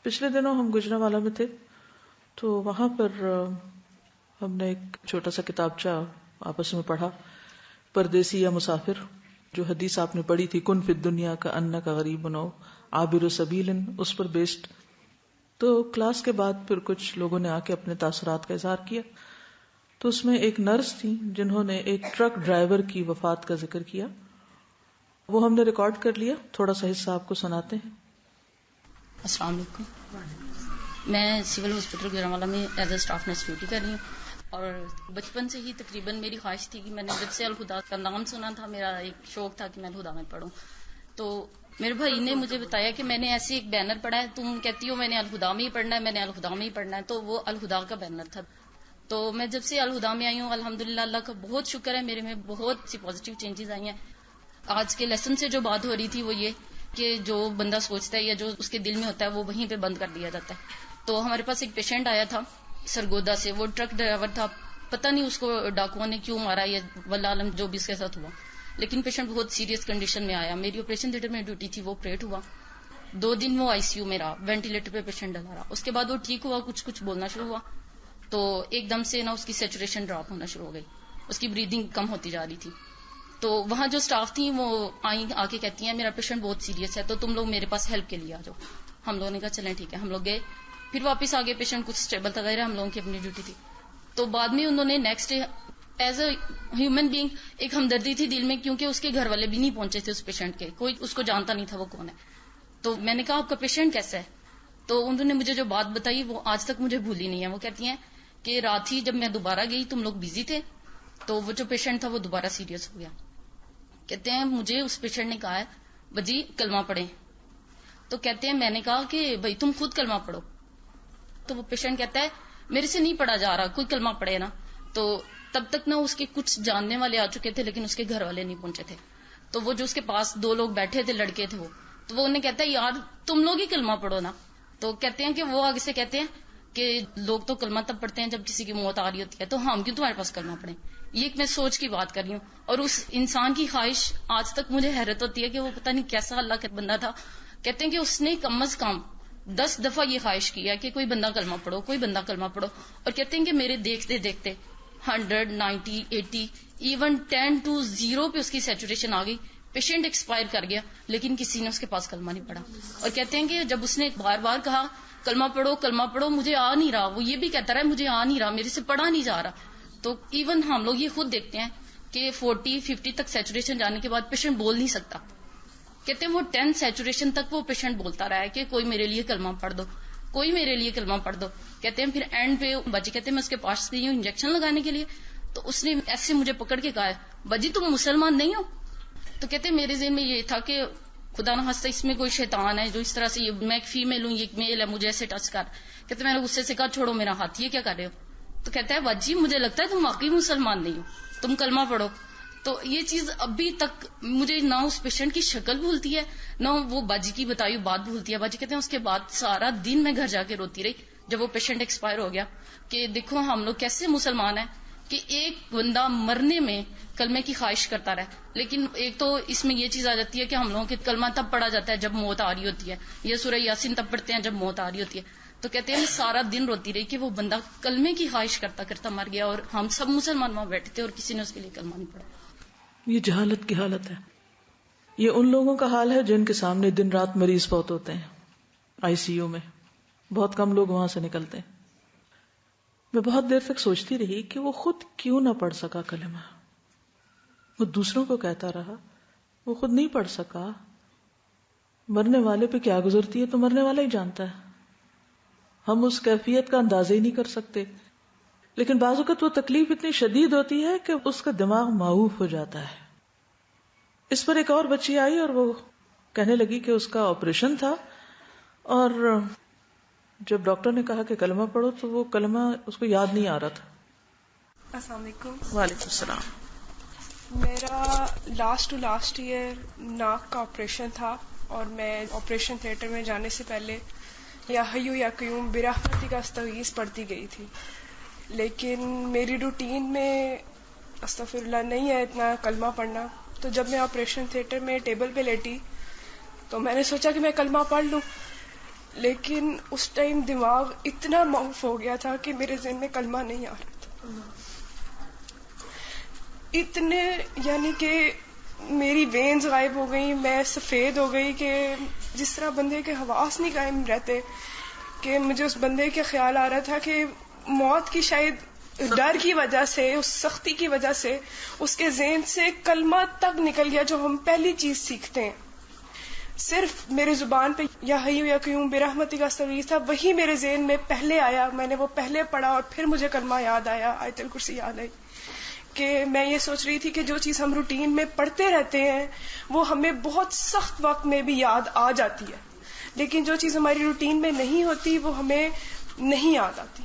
پچھلے دنوں ہم گجرانوالہ میں تھے تو وہاں پر ہم نے ایک چھوٹا سا کتابچہ آپس میں پڑھا، پردیسی یا مسافر، جو حدیث آپ نے پڑھی تھی کن فی الدنیا کا انک غریب نو عابر سبیل، اس پر بیسڈ. تو کلاس کے بعد پھر کچھ لوگوں نے آ کے اپنے تاثرات کا اظہار کیا. تو اس میں ایک نرس تھی جنہوں نے ایک ٹرک ڈرائیور کی وفات کا ذکر کیا. وہ ہم نے ریکارڈ کر لیا، تھوڑا سا حصہ آپ کو سناتے ہیں. السلام علیکم. میں سول ہاسپٹل گجرانوالہ میں as a staff nurse duty کر رہی ہوں، اور بچپن سے ہی تقریباً میری خواہش تھی کہ میں نے جب سے الہدا کا نام سنا تھا، میرا ایک شوق تھا کہ میں الہدا میں پڑھوں. تو میرے بھائی نے مجھے بتایا کہ میں نے ایسے ایک بینر پڑھا ہے، تم کہتی ہو میں نے الہدا میں ہی پڑھنا ہے، میں نے الہدا میں ہی پڑھنا ہے. تو وہ الہدا کا بینر تھا. تو میں جب سے الہدا میں آئی ہوں، الحمدللہ اللہ کا بہت شکر ہے، میرے میں بہت سی پازیٹیو چینجز آئی ہیں. آج کے لیسن سے جو بات ہو رہی تھی وہ یہ کہ جو بندہ سوچتا ہے یا جو اس کے دل میں ہوتا ہے وہ وہیں پہ بند کر دیا جاتا ہے. تو ہمارے پاس ایک پیشنٹ آیا تھا سرگودا سے، وہ ٹرک ڈرائیور تھا، پتہ نہیں اس کو ڈاکوؤں نے کیوں مارا یا واللہ عالم جو بھی اس کے ساتھ ہوا، لیکن پیشنٹ بہت سیریس کنڈیشن میں آیا. میری آپریشن تھیٹر میں ڈیوٹی تھی، وہ آپریٹ ہوا. 2 دن وہ آئی سی یو میں رہا، وینٹیلیٹر پہ پیشنٹ ڈلا رہا. اس کے بعد وہ ٹھیک ہوا، کچھ بولنا شروع ہوا. تو ایک دم سے نا اس کی سیچوریشن ڈراپ ہونا شروع ہو گئی، اس کی بریدنگ کم ہوتی جا رہی تھی. تو وہاں جو سٹاف تھی وہ آئیں آ کے کہتی ہیں میرا پیشنٹ بہت سیریس ہے، تو تم لوگ میرے پاس ہیلپ کے لیے آ جاؤ. ہم لوگوں نے کہا چلیں ٹھیک ہے. ہم لوگ گئے، پھر واپس آگے پیشنٹ کچھ اسٹیبل تھا، ہم لوگوں کی اپنی ڈیوٹی تھی. تو بعد میں انہوں نے next day as a human being ایک ہمدردی تھی دل میں، کیونکہ اس کے گھر والے بھی نہیں پہنچے تھے اس پیشنٹ کے، کوئی اس کو جانتا نہیں تھا وہ کون ہے. تو میں نے کہا آپ کا پیشنٹ کیسا ہے؟ تو انہوں نے مجھے جو بات بتائی وہ آج تک مجھے بھولی نہیں ہے. وہ کہتی ہیں کہ رات ہی جب میں دوبارہ گئی تم لوگ بزی تھے، تو وہ جو پیشنٹ تھا وہ دوبارہ سیریس ہو گیا. کہتے ہیں مجھے اس پیشنٹ نے کہا ہے بجی کلمہ پڑھیں. تو کہتے ہیں میں نے کہا کہ بھائی تم خود کلمہ پڑھو. تو وہ پیشنٹ کہتا ہے میرے سے نہیں پڑھا جا رہا، کوئی کلمہ پڑھے نا. تو تب تک نا اس کے کچھ جاننے والے آ چکے تھے، لیکن اس کے گھر والے نہیں پہنچے تھے. تو وہ جو اس کے پاس 2 لوگ بیٹھے تھے، لڑکے تھے وہ، تو وہ انہیں کہتا ہے یار تم لوگ ہی کلمہ پڑھو نا. تو کہتے ہیں کہ وہ آگے سے کہتے ہیں کہ لوگ تو کلمہ تب پڑھتے ہیں جب کسی کی موت آ رہی ہوتی ہے، تو ہم کیوں تمہارے پاس کلمہ پڑھیں. یہ ایک میں سوچ کی بات کر رہی ہوں. اور اس انسان کی خواہش آج تک مجھے حیرت ہوتی ہے کہ وہ پتہ نہیں کیسا اللہ کا بندہ تھا. کہتے ہیں کہ اس نے کم از کم 10 دفعہ یہ خواہش کیا کہ کوئی بندہ کلمہ پڑھو، کوئی بندہ کلمہ پڑھو. اور کہتے ہیں کہ میرے دیکھتے دیکھتے 100 90 80 ایون 10 to 0 پہ اس کی سیچوریشن آ گئی. پیشنٹ ایکسپائر کر گیا، لیکن کسی نے اس کے پاس کلمہ نہیں پڑھا. اور کہتے ہیں کہ جب اس نے بار بار کہا کلمہ پڑھو کلمہ پڑھو، مجھے آ نہیں رہا، وہ یہ بھی کہتا رہا مجھے آ نہیں رہا، میرے سے پڑھا نہیں جا رہا. تو ایون ہم لوگ یہ خود دیکھتے ہیں کہ 40 50 تک سیچوریشن جانے کے بعد پیشنٹ بول نہیں سکتا. کہتے ہیں وہ 10 سیچوریشن تک وہ پیشنٹ بولتا رہا ہے کہ کوئی میرے لیے کلمہ پڑھ دو، کوئی میرے لیے کلمہ پڑھ دو. کہتے ہیں پھر اینڈ پہ بچے کہتے ہیں میں اس کے پاس گئی ہوں انجیکشن لگانے کے لیے، تو اس نے ایسے مجھے پکڑ کے کہا بجی تم مسلمان نہیں ہو. تو کہتے ہیں میرے ذہن میں یہ تھا کہ خدا نہ خواستہ اس میں کوئی شیطان ہے جو اس طرح سے، میں ایک فیمیل ہوں یہ ایک میل ہے مجھے ایسے ٹچ کر. کہتے میں نے غصے سے کہا چھوڑو میرا ہاتھ، یہ کیا کر رہے ہو؟ تو کہتا ہے باجی مجھے لگتا ہے تم واقعی مسلمان نہیں ہو، تم کلمہ پڑھو. تو یہ چیز ابھی تک مجھے نہ اس پیشنٹ کی شکل بھولتی ہے، نہ وہ باجی کی بتائی بات بھولتی ہے. باجی کہتے ہیں اس کے بعد سارا دن میں گھر جا کے روتی رہی جب وہ پیشنٹ ایکسپائر ہو گیا کہ دیکھو ہم لوگ کیسے مسلمان ہیں کہ ایک بندہ مرنے میں کلمے کی خواہش کرتا رہے. لیکن ایک تو اس میں یہ چیز آ جاتی ہے کہ ہم لوگوں کے کلمہ تب پڑھا جاتا ہے جب موت آ رہی ہوتی ہے، یہ سورہ یاسین تب پڑھتے ہیں جب موت آ رہی ہوتی ہے. تو کہتے ہیں سارا دن روتی رہی کہ وہ بندہ کلمے کی خواہش کرتا کرتا مر گیا، اور ہم سب مسلمان وہاں بیٹھے تھے اور کسی نے اس کے لیے کلمہ نہیں پڑھا. یہ جہالت کی حالت ہے. یہ ان لوگوں کا حال ہے جن کے سامنے دن رات مریض بہت ہوتے ہیں آئی سی یو میں، بہت کم لوگ وہاں سے نکلتے ہیں. میں بہت دیر تک سوچتی رہی کہ وہ خود کیوں نہ پڑھ سکا کلمہ. وہ دوسروں کو کہتا رہا، وہ خود نہیں پڑھ سکا. مرنے والے پہ کیا گزرتی ہے تو مرنے والا ہی جانتا ہے، ہم اس کیفیت کا اندازہ ہی نہیں کر سکتے. لیکن بعض اوقات وہ تکلیف اتنی شدید ہوتی ہے کہ اس کا دماغ معوف ہو جاتا ہے. اس پر ایک اور بچی آئی اور وہ کہنے لگی کہ اس کا آپریشن تھا، اور جب ڈاکٹر نے کہا کہ کلمہ پڑھو تو وہ کلمہ اس کو یاد نہیں آ رہا تھا. السلام علیکم. وعلیکم السلام. میرا لاسٹ ایئر ناک کا آپریشن تھا، اور میں آپریشن تھیٹر میں جانے سے پہلے یا حیو یا قیوم برحمتی کا استغیث پڑھتی گئی تھی. لیکن میری روٹین میں استغفر اللہ نہیں ہے اتنا کلمہ پڑھنا. تو جب میں آپریشن تھیٹر میں ٹیبل پہ لیٹی تو میں نے سوچا کہ میں کلمہ پڑھ لوں. لیکن اس ٹائم دماغ اتنا معاف ہو گیا تھا کہ میرے ذہن میں کلمہ نہیں آ رہا تھا. اتنے یعنی کہ میری وینز غائب ہو گئی، میں سفید ہو گئی کہ جس طرح بندے کے حواس نہیں قائم رہتے، کہ مجھے اس بندے کے خیال آ رہا تھا کہ موت کی شاید ڈر کی وجہ سے، اس سختی کی وجہ سے اس کے ذہن سے کلمہ تک نکل گیا جو ہم پہلی چیز سیکھتے ہیں. صرف میرے زبان پہ یا حی یا قیوم برحمتک استغیث تھا، وہی میرے ذہن میں پہلے آیا. میں نے وہ پہلے پڑھا اور پھر مجھے کلمہ یاد آیا، آیت الکرسی یاد آئی. کہ میں یہ سوچ رہی تھی کہ جو چیز ہم روٹین میں پڑھتے رہتے ہیں وہ ہمیں بہت سخت وقت میں بھی یاد آ جاتی ہے، لیکن جو چیز ہماری روٹین میں نہیں ہوتی وہ ہمیں نہیں یاد آتی.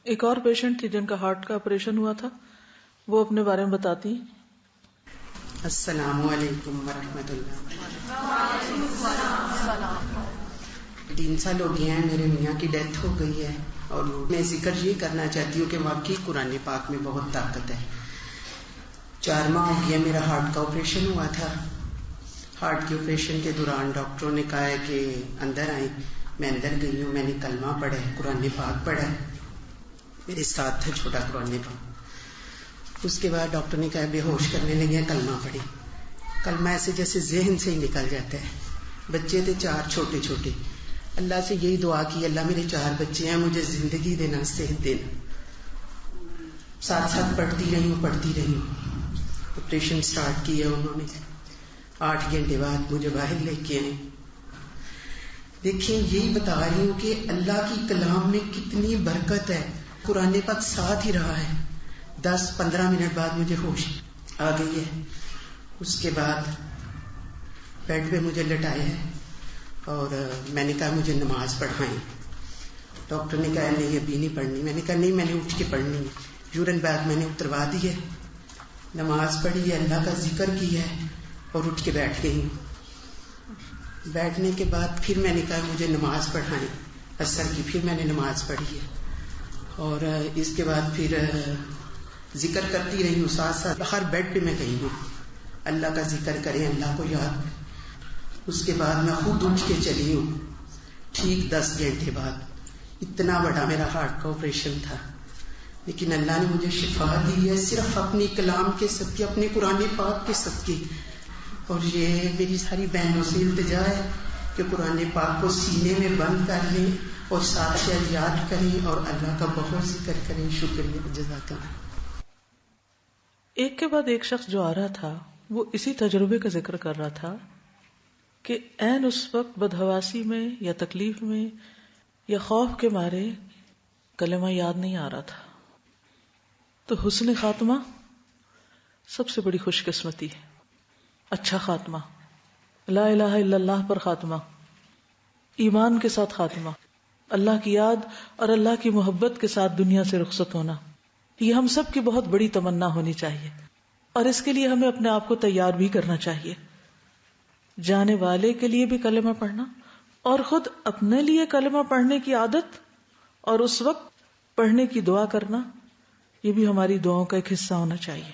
ایک اور پیشنٹ تھی جن کا ہارٹ کا آپریشن ہوا تھا، وہ اپنے بارے میں بتاتی. السلام علیکم ورحمۃ اللہ. 3 سال ہو گئے ہیں میرے میاں کی ڈیتھ ہو گئی ہے، اور میں ذکر یہ کرنا چاہتی ہوں کہ واقعی قرآن پاک میں بہت طاقت ہے. 4 ماہ ہو گیا میرا ہارٹ کا آپریشن ہوا تھا. ہارٹ کے آپریشن کے دوران ڈاکٹروں نے کہا ہے کہ اندر آئیں. میں اندر گئی ہوں، میں نے کلمہ پڑھا ہے، قرآن پاک پڑھا ہے، میرے ساتھ تھا چھوٹا قرآن پاک. اس کے بعد ڈاکٹر نے کہا بے ہوش کرنے لگے، کلمہ پڑھی. کلمہ ایسے جیسے ذہن سے ہی نکل جاتا ہے. بچے تھے 4 چھوٹے چھوٹے. اللہ سے یہی دعا کی، اللہ میرے 4 بچے ہیں، مجھے زندگی دینا، صحت دینا. ساتھ ساتھ پڑھتی رہی ہوں. آپریشن سٹارٹ کیا انہوں نے، 8 گھنٹے بعد مجھے باہر لے کے آئے. دیکھیں یہی بتا رہی ہوں کہ اللہ کی کلام میں کتنی برکت ہے. قرآن پاک ساتھ ہی رہا ہے. 10-15 منٹ بعد مجھے ہوش آ گئی ہے. اس کے بعد بیڈ پہ مجھے لٹایا ہے اور میں نے کہا مجھے نماز پڑھائیں. ڈاکٹر نے کہا نہیں ابھی نہیں پڑھنی. میں نے کہا نہیں، میں نے اٹھ کے پڑھنی ہے. یورین بیگ میں نے اتروا دی ہے، نماز پڑھی ہے، اللہ کا ذکر کیا ہے اور اٹھ کے بیٹھ گئی ہوں. بیٹھنے کے بعد پھر میں نے کہا مجھے نماز پڑھائیں عصر کی. پھر میں نے نماز پڑھی ہے اور اس کے بعد پھر ذکر کرتی رہی ہوں. ساتھ ساتھ ہر بیڈ پہ میں گئی ہوں اللہ کا ذکر کریں، اللہ کو یاد. اس کے بعد میں خود اٹھ کے چلی ہوں. ٹھیک 10 گھنٹے بعد. اتنا بڑا میرا ہارٹ کا آپریشن تھا، لیکن اللہ نے مجھے شفا دی ہے صرف اپنی کلام کے صدقے، اپنے قرآن پاک کے صدقے. اور یہ میری ساری بہنوں سے التجا ہے کہ قرآن پاک کو سینے میں بند کر لیں اور ساتھ یاد کریں اور اللہ کا بہت ذکر کریں. شکریہ، جزاک اللہ. ایک کے بعد ایک شخص جو آ رہا تھا وہ اسی تجربے کا ذکر کر رہا تھا کہ عین اس وقت بدحواسی میں یا تکلیف میں یا خوف کے مارے کلمہ یاد نہیں آ رہا تھا. تو حسن خاتمہ سب سے بڑی خوش قسمتی ہے. اچھا خاتمہ، لا الہ الا اللہ پر خاتمہ، ایمان کے ساتھ خاتمہ، اللہ کی یاد اور اللہ کی محبت کے ساتھ دنیا سے رخصت ہونا، یہ ہم سب کی بہت بڑی تمنا ہونی چاہیے. اور اس کے لیے ہمیں اپنے آپ کو تیار بھی کرنا چاہیے. جانے والے کے لیے بھی کلمہ پڑھنا اور خود اپنے لیے کلمہ پڑھنے کی عادت اور اس وقت پڑھنے کی دعا کرنا، یہ بھی ہماری دعاؤں کا ایک حصہ ہونا چاہیے.